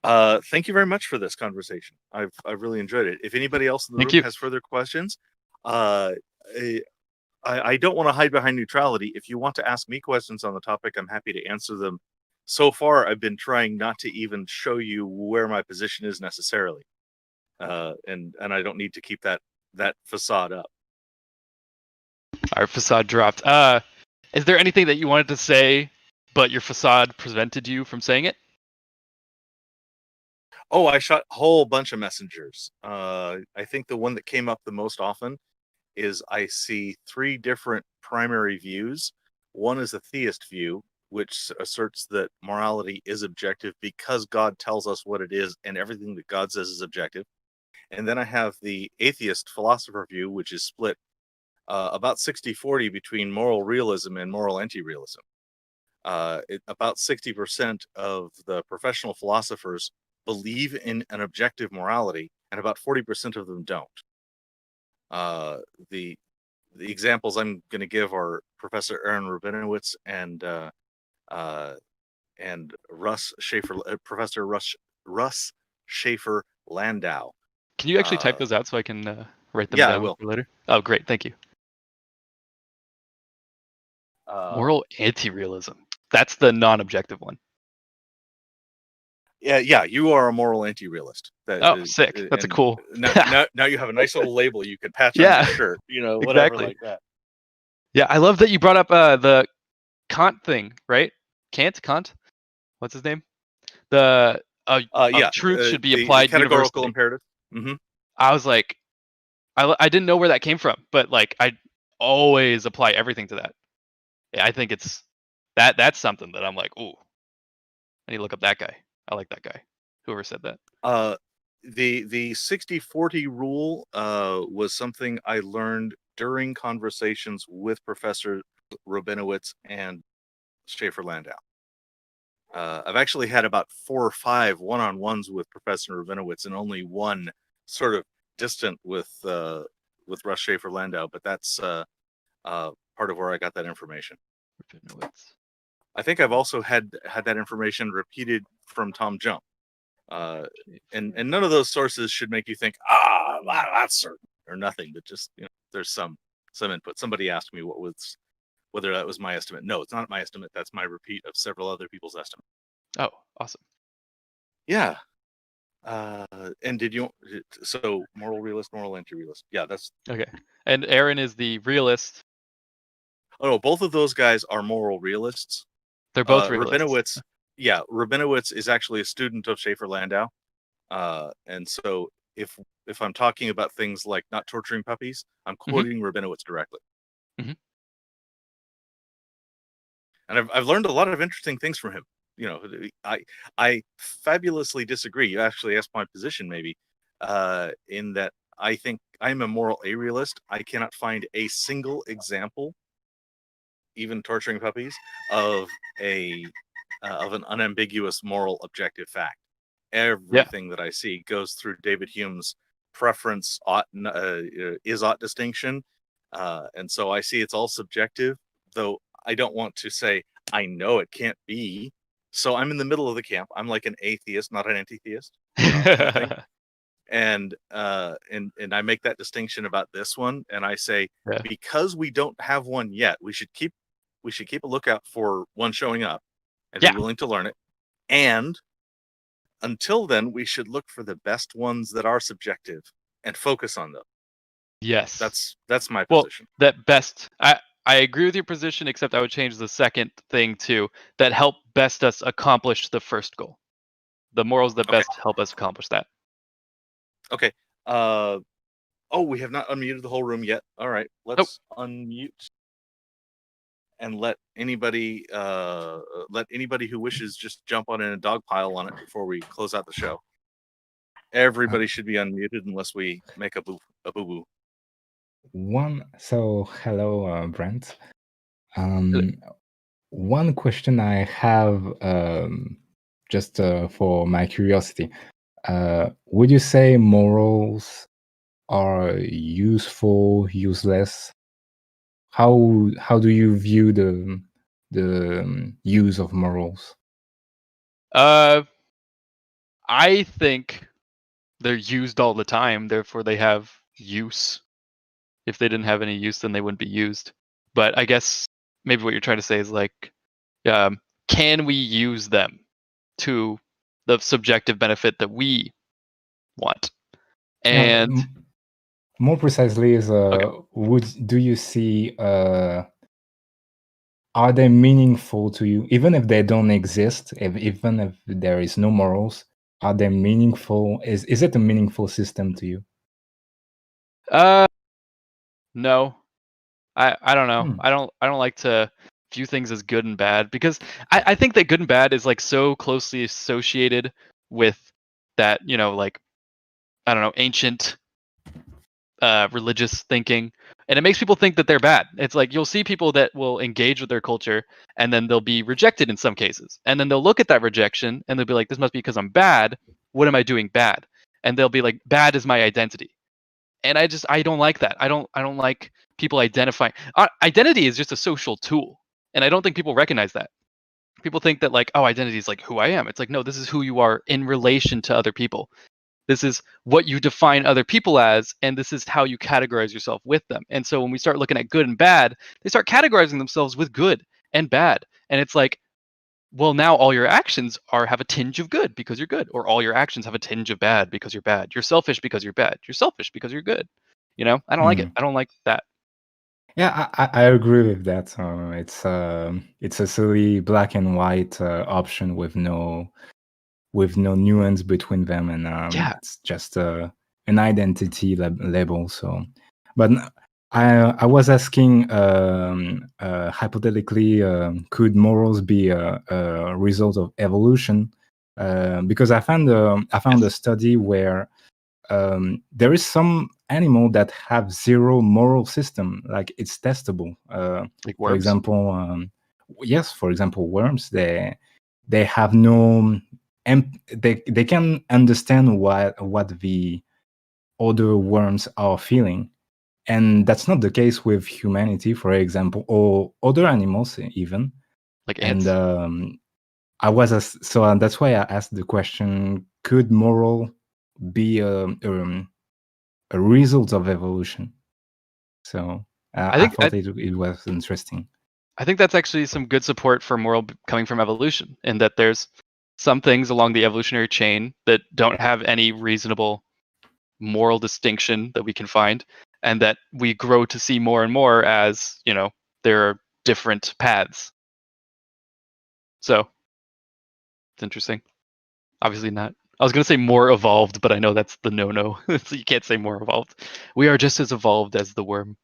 Thank you very much for this conversation. I've really enjoyed it. If anybody else in the Thank room you. has further questions, uh, I don't want to hide behind neutrality. If you want to ask me questions on the topic, I'm happy to answer them. So far, I've been trying not to even show you where my position is necessarily, and I don't need to keep that facade up. Our facade dropped. Is there anything that you wanted to say, but your facade prevented you from saying it? Oh, I shot a whole bunch of messengers. I think the one that came up the most often is I see three different primary views. One is a theist view, which asserts that morality is objective because God tells us what it is, and everything that God says is objective. And then I have the atheist philosopher view, which is split about 60-40 between moral realism and moral anti-realism. About 60% of the professional philosophers believe in an objective morality, and about 40% of them don't. The examples I'm going to give are Professor Aaron Rabinowitz and Professor Russ Schaefer Landau. Can you actually type those out so I can write them Yeah, down I will. for later? Oh, great. Thank you. Moral anti-realism. That's the non-objective one. Yeah, you are a moral anti-realist. Sick. That's a cool. Now you have a nice little label you could patch on Yeah, your shirt, whatever exactly. like that. Yeah, I love that you brought up the Kant thing, right? Kant? What's his name? The truth should be applied the categorical universally. imperative. Mm-hmm. I was like, I didn't know where that came from, but like I always apply everything to that. Yeah, I think it's that's something that I'm like, ooh, I need to look up that guy. I like that guy. Whoever said that. The 60-40 rule was something I learned during conversations with Professor Rabinowitz and Schaefer Landau. I've actually had about 4 or 5 one-on-ones with Professor Rabinowitz and only one sort of distant with Russ Schaefer Landau, but that's part of where I got that information. Rabinowitz. I think I've also had that information repeated from Tom Jump. And none of those sources should make you think, that's certain or nothing, but just there's some input. Somebody asked me whether that was my estimate. No, it's not my estimate. That's my repeat of several other people's estimate. Oh, awesome. Yeah. And so moral realist, moral anti-realist. Yeah, that's okay. And Aaron is the realist. Oh no, both of those guys are moral realists. They're both realists. Rabinowitz is actually a student of Schaefer Landau. And so if I'm talking about things like not torturing puppies, I'm quoting Rabinowitz directly. Mm-hmm. And I've learned a lot of interesting things from him. I fabulously disagree. You actually asked my position maybe, in that I think I'm a moral arealist. I cannot find a single example, even torturing puppies, of an unambiguous moral objective fact. Everything that I see goes through David Hume's preference ought distinction, And so I see it's all subjective, though I don't want to say I know it can't be. So I'm in the middle of the camp. I'm like an atheist, not an anti-theist, kind of thing. And I make that distinction about this one, and I say because we don't have one yet, we should keep a lookout for one showing up and be willing to learn it. And until then, we should look for the best ones that are subjective and focus on them. Yes. That's my position. Well, that best I agree with your position, except I would change the second thing to that help best us accomplish the first goal. The morals that best help us accomplish that. Okay. We have not unmuted the whole room yet. All right, let's unmute and let anybody who wishes just jump on in a dog pile on it before we close out the show. Everybody should be unmuted unless we make a boo-boo. Hello, Brent. One question I have, just for my curiosity, would you say morals are useful, useless? How do you view the use of morals? I think they're used all the time, therefore they have use. If they didn't have any use, then they wouldn't be used. But I guess maybe what you're trying to say is like, can we use them to the subjective benefit that we want? And more precisely is do you see are they meaningful to you, even if they don't exist, even if there is no morals? Are they meaningful? Is it a meaningful system to you? No, I don't know. I don't like to view things as good and bad, because I think that good and bad is like so closely associated with that, like, I don't know, ancient religious thinking, and it makes people think that they're bad. It's like you'll see people that will engage with their culture and then they'll be rejected in some cases, and then they'll look at that rejection and they'll be like, this must be because I'm bad. What am I doing bad? And they'll be like, bad is my identity. And I don't like that. I don't like people identifying. Identity is just a social tool, and I don't think people recognize that. People think that like, oh, identity is like who I am. It's like, no, this is who you are in relation to other people. This is what you define other people as, and this is how you categorize yourself with them. And so when we start looking at good and bad, they start categorizing themselves with good and bad. And it's like, well, now all your actions have a tinge of good because you're good, or all your actions have a tinge of bad because you're bad. You're selfish because you're bad. You're selfish because you're good. I don't like it. I don't like that. Yeah, I agree with that. It's a silly black and white option with no nuance between them, and it's just an identity label. So, but I was asking, hypothetically, could morals be a result of evolution? Because I found a study where there is some animal that have zero moral system, like it's testable. Like for worms? example, yes, for example, worms. They have no. They can understand what the other worms are feeling. And that's not the case with humanity, for example, or other animals even. Like ants. And that's why I asked the question: could moral be a result of evolution? So I thought it was interesting. I think that's actually some good support for moral coming from evolution, in that there's some things along the evolutionary chain that don't have any reasonable moral distinction that we can find, and that we grow to see more and more as, there are different paths. So it's interesting. Obviously not. I was going to say more evolved, but I know that's the no-no. So you can't say more evolved. We are just as evolved as the worm.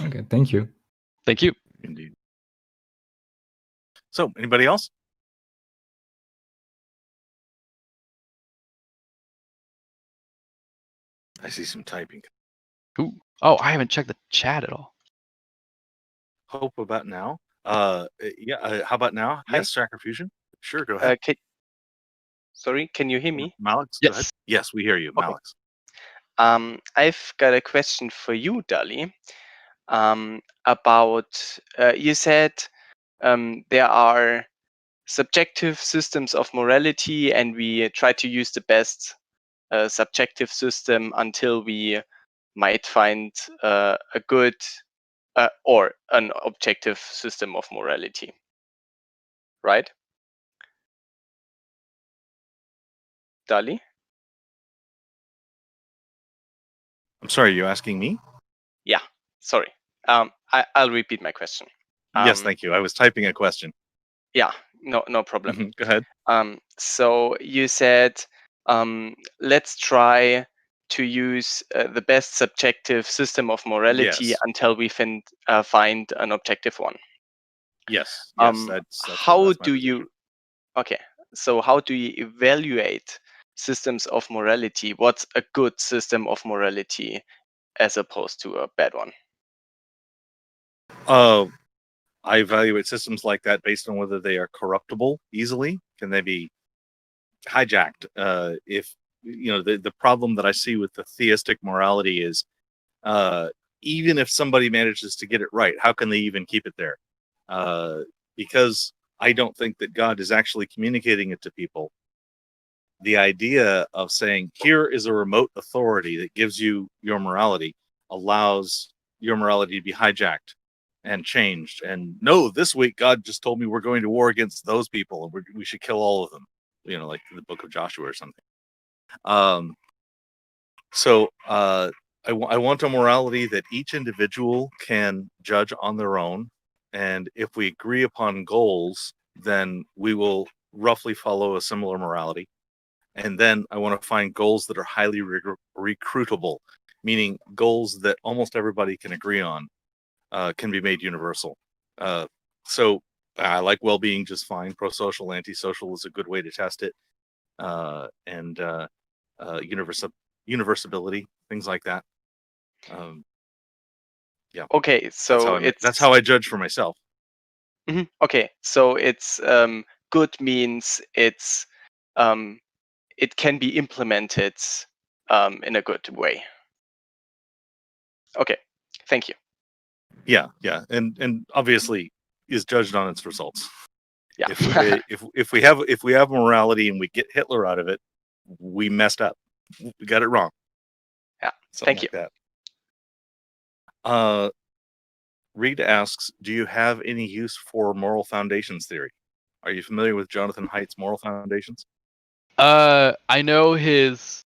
Okay, thank you. Thank you. Indeed. So, anybody else? I see some typing. Ooh. Oh, I haven't checked the chat at all. Hope about now. How about now? Hi. Yes, Sacrifusion. Sure, go ahead. Sorry, can you hear me? Malix, Yes. go ahead. Yes, we hear you, Okay. Malix. I've got a question for you, Dali. About you said there are subjective systems of morality, and we try to use the best subjective system until we might find a good or an objective system of morality, right? Dali? I'm sorry, you asking me? Yeah, sorry. I'll repeat my question. Yes, thank you. I was typing a question. Yeah, no problem. Mhm, go ahead. So you said, let's try to use the best subjective system of morality Yes. until we find an objective one. Yes. How my do position. you? Okay, so how do you evaluate systems of morality? What's a good system of morality as opposed to a bad one? I evaluate systems like that based on whether they are corruptible easily. Can they be hijacked? If the problem that I see with the theistic morality is, even if somebody manages to get it right, how can they even keep it there? Because I don't think that God is actually communicating it to people. The idea of saying, here is a remote authority that gives you your morality, allows your morality to be hijacked and changed. And no, this week God just told me we're going to war against those people and we should kill all of them, like the book of Joshua or something. So I want a morality that each individual can judge on their own. And if we agree upon goals, then we will roughly follow a similar morality. And then I want to find goals that are highly recruitable, meaning goals that almost everybody can agree on, can be made universal. So I like well-being just fine. Pro-social, anti-social is a good way to test it. And universability, things like that. Yeah. Okay, so that's how I judge for myself. Okay, so it's good means it's it can be implemented in a good way. Okay, thank you. Yeah, and obviously is judged on its results. Yeah. If we have morality and we get Hitler out of it, we messed up. We got it wrong. Yeah. Something Thank like that. Reed asks, do you have any use for moral foundations theory? Are you familiar with Jonathan Haidt's moral foundations? I know his.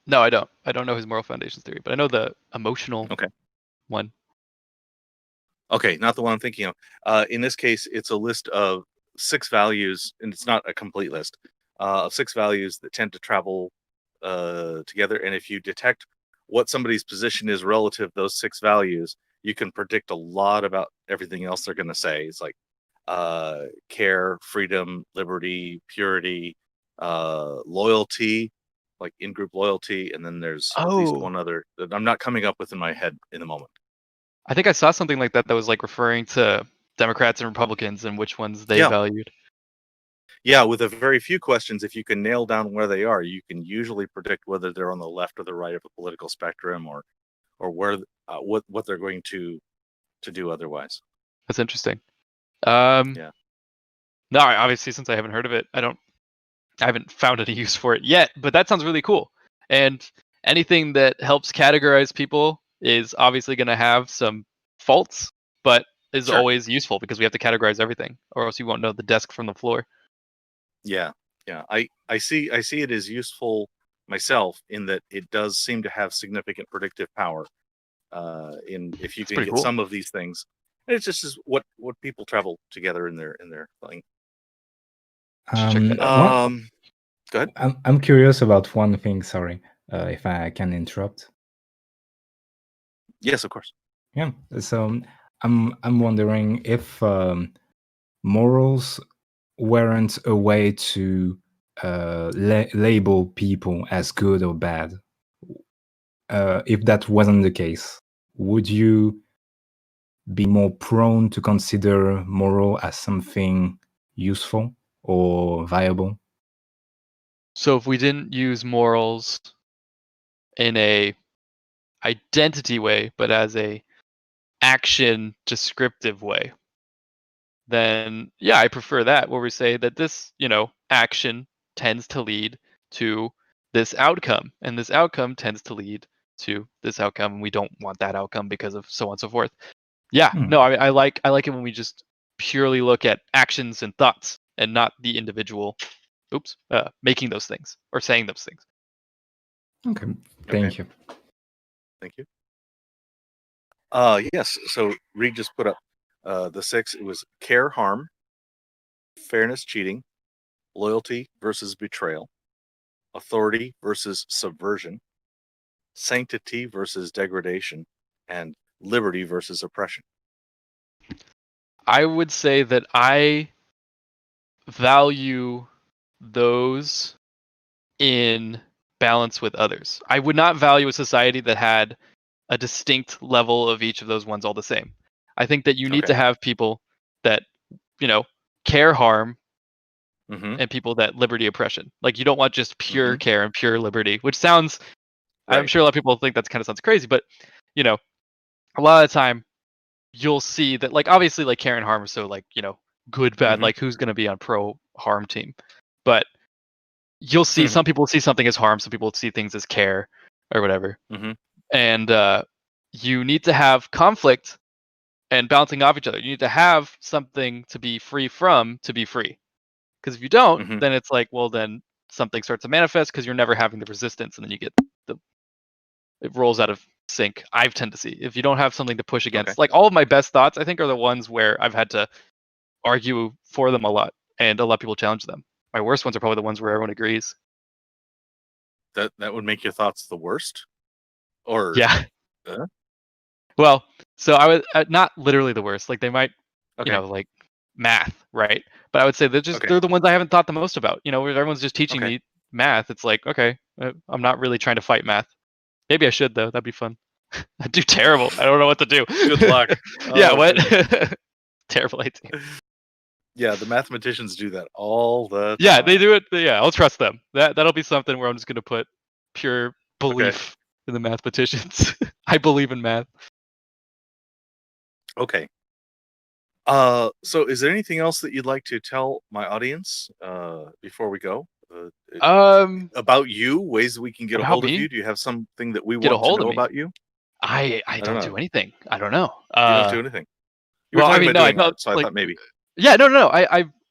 No, I don't. I don't know his moral foundations theory, but I know the emotional one. Okay, not the one I'm thinking of. In this case, it's a list of 6 values, and it's not a complete list of 6 values that tend to travel together. And if you detect what somebody's position is relative to those 6 values, you can predict a lot about everything else they're going to say. It's like care, freedom, liberty, purity, loyalty, like in-group loyalty, and then there's at least one other that I'm not coming up with in my head in the moment. I think I saw something like that was like referring to Democrats and Republicans and which ones they valued. Yeah, with a very few questions, if you can nail down where they are, you can usually predict whether they're on the left or the right of a political spectrum, or where what they're going to do otherwise. That's interesting. Yeah. No, obviously, since I haven't heard of it, I haven't found any use for it yet. But that sounds really cool. And anything that helps categorize people is obviously going to have some faults, but is always useful because we have to categorize everything, or else you won't know the desk from the floor. Yeah. I see it as useful myself in that it does seem to have significant predictive power. If you can get some of these things, it's just what people travel together in their thing. Go ahead. I'm curious about one thing. Sorry, if I can interrupt. Yes, of course. Yeah. So I'm wondering if morals weren't a way to label people as good or bad. If that wasn't the case, would you be more prone to consider moral as something useful or viable? So if we didn't use morals in a identity way, but as a action descriptive way, then yeah, I prefer that, where we say that this, action tends to lead to this outcome, and this outcome tends to lead to this outcome, and we don't want that outcome because of so on and so forth. Yeah, Hmm. no, I like it when we just purely look at actions and thoughts and not the individual making those things or saying those things. Okay. Thank you. Thank you. Yes. So Reed just put up the 6. It was care, harm, fairness, cheating, loyalty versus betrayal, authority versus subversion, sanctity versus degradation, and liberty versus oppression. I would say that I value those in balance with others. I would not value a society that had a distinct level of each of those ones all the same. I think that you need to have people that, care harm Mm-hmm. and people that liberty oppression. Like, you don't want just pure care and pure liberty, which sounds, I'm Right. sure a lot of people think that kind of sounds crazy, but, a lot of the time you'll see that, like, obviously, like, care and harm are so, like, good, bad, Mhm. like, who's going to be on pro harm team? But you'll see Mhm. some people see something as harm, some people see things as care or whatever. Mhm. And you need to have conflict and bouncing off each other. You need to have something to be free from to be free. Because if you don't, Mhm. then it's like, well, then something starts to manifest because you're never having the resistance, and then you get it rolls out of sync. I tend to see if you don't have something to push against. Like, all of my best thoughts, I think, are the ones where I've had to argue for them a lot, and a lot of people challenge them. My worst ones are probably the ones where everyone agrees. That would make your thoughts the worst, or Yeah. Uh? Well, so I would not literally the worst. Like, they might, okay. like math, right? But I would say they're Okay. they're the ones I haven't thought the most about. Where everyone's just teaching Okay. me math. It's like, okay, I'm not really trying to fight math. Maybe I should, though. That'd be fun. I do terrible. I don't know what to do. Good luck. Yeah, Oh, what? Terrible idea. Yeah, the mathematicians do that all the time. Yeah, they do it. Yeah, I'll trust them. That'll be something where I'm just gonna put pure belief in the mathematicians. I believe in math. Okay. So is there anything else that you'd like to tell my audience before we go? About you, ways that we can get a About hold of me? you? Do you have something that we Get a want to hold of know me? about you? I don't don't know. do anything. I don't know. You don't do anything. You were well, I talking mean, about no, I doing thought, art, so I like, thought maybe. yeah, no.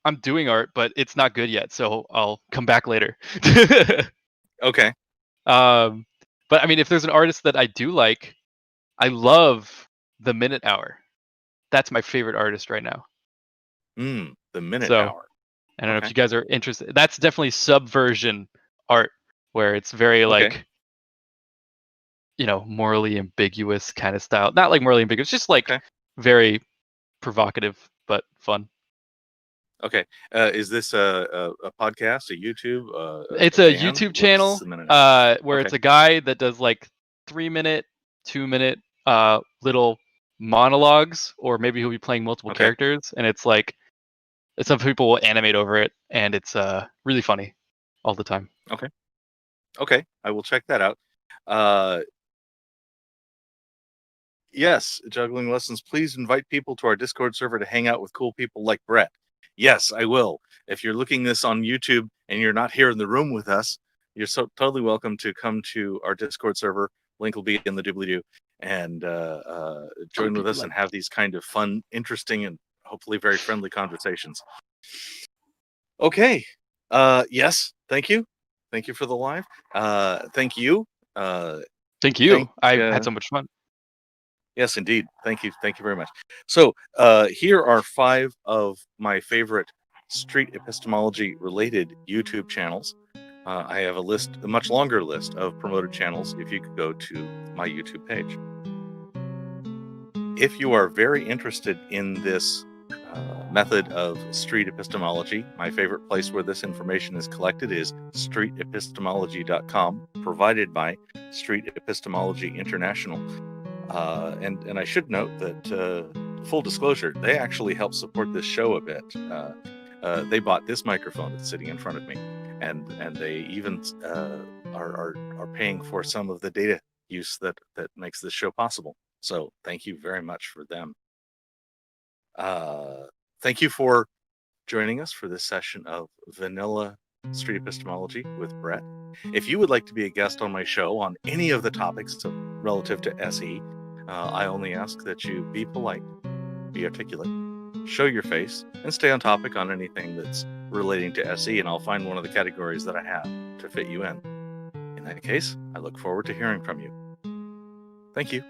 I'm doing art, but it's not good yet, so I'll come back later. Okay. But I mean, if there's an artist that I do like, I love the Minute Hour. That's my favorite artist right now. The Minute So, Hour. I don't know if Okay. you guys are interested. That's definitely subversion art, where it's very like, morally ambiguous kind of style. Not like morally ambiguous, just like very provocative but fun. Okay. Is this a podcast, a YouTube? It's a band? YouTube What is channel the Minute Hour? where it's a guy that does like 3-minute, 2-minute little monologues, or maybe he'll be playing multiple characters, and it's like some people will animate over it, and it's really funny all the time. Okay. I will check that out. Yes, juggling lessons. Please invite people to our Discord server to hang out with cool people like Brett. Yes, I will. If you're looking this on YouTube and you're not here in the room with us, you're totally welcome to come to our Discord server. Link will be in the doobly-doo, and join with us and have these kind of fun, interesting, and hopefully very friendly conversations. Okay. Yes. Thank you. Thank you for the live. Thank you. Thank you. I had so much fun. Yes, indeed. Thank you. Thank you very much. So here are 5 of my favorite street epistemology related YouTube channels. I have a much longer list of promoted channels if you could go to my YouTube page. If you are very interested in this method of street epistemology, my favorite place where this information is collected is streetepistemology.com, provided by Street Epistemology International. And I should note that, full disclosure, they actually help support this show a bit. They bought this microphone that's sitting in front of me, and they even are paying for some of the data use that makes this show possible. So thank you very much for them. Thank you for joining us for this session of Vanilla Street Epistemology with Brett. If you would like to be a guest on my show on any of the topics relative to SE, I only ask that you be polite, be articulate, show your face, and stay on topic on anything that's relating to SE, and I'll find one of the categories that I have to fit you in. In that case, I look forward to hearing from you. Thank you.